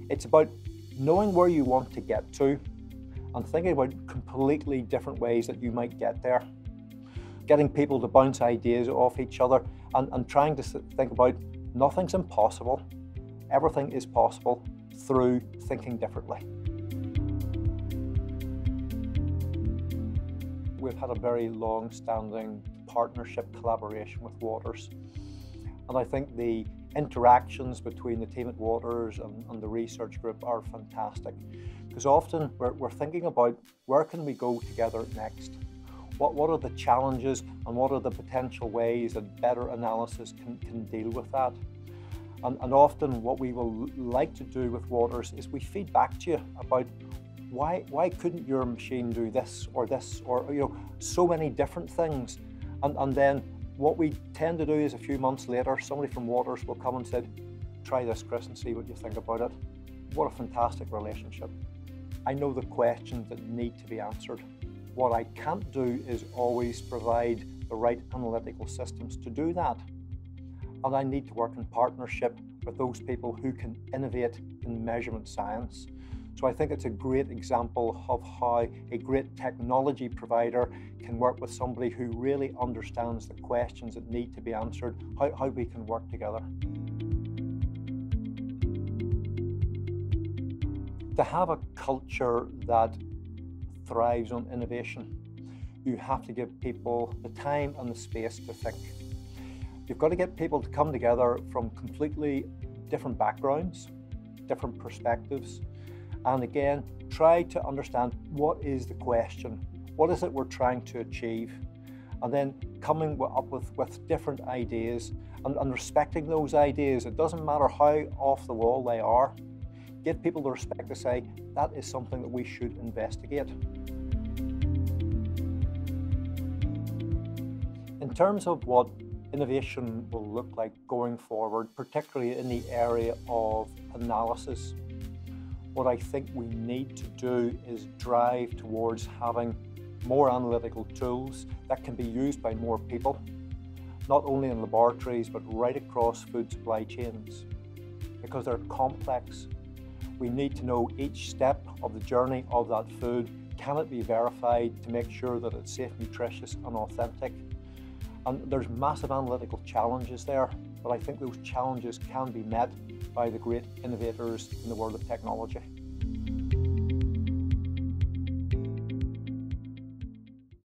It's about knowing where you want to get to and thinking about completely different ways that you might get there. Getting people to bounce ideas off each other and trying to think about nothing's impossible, everything is possible through thinking differently. We've had a very long-standing partnership collaboration with Waters, and I think the interactions between the team at Waters and the research group are fantastic, because often we're thinking about where can we go together next? What are the challenges and what are the potential ways that better analysis can deal with that? And often what we will like to do with Waters is we feed back to you about why couldn't your machine do this or so many different things. And then what we tend to do is a few months later, somebody from Waters will come and say, try this, Chris, and see what you think about it. What a fantastic relationship. I know the questions that need to be answered. What I can't do is always provide the right analytical systems to do that. And I need to work in partnership with those people who can innovate in measurement science. So I think it's a great example of how a great technology provider can work with somebody who really understands the questions that need to be answered, how we can work together. To have a culture that thrives on innovation, you have to give people the time and the space to think. You've got to get people to come together from completely different backgrounds, different perspectives, and again, try to understand what is the question, what is it we're trying to achieve, and then coming up with different ideas and respecting those ideas. It doesn't matter how off the wall they are. Give people the respect to say, that is something that we should investigate. In terms of what innovation will look like going forward, particularly in the area of analysis, what I think we need to do is drive towards having more analytical tools that can be used by more people, not only in laboratories, but right across food supply chains, because they're complex. We need to know each step of the journey of that food. Can it be verified to make sure that it's safe, nutritious, and authentic? And there's massive analytical challenges there, but I think those challenges can be met by the great innovators in the world of technology.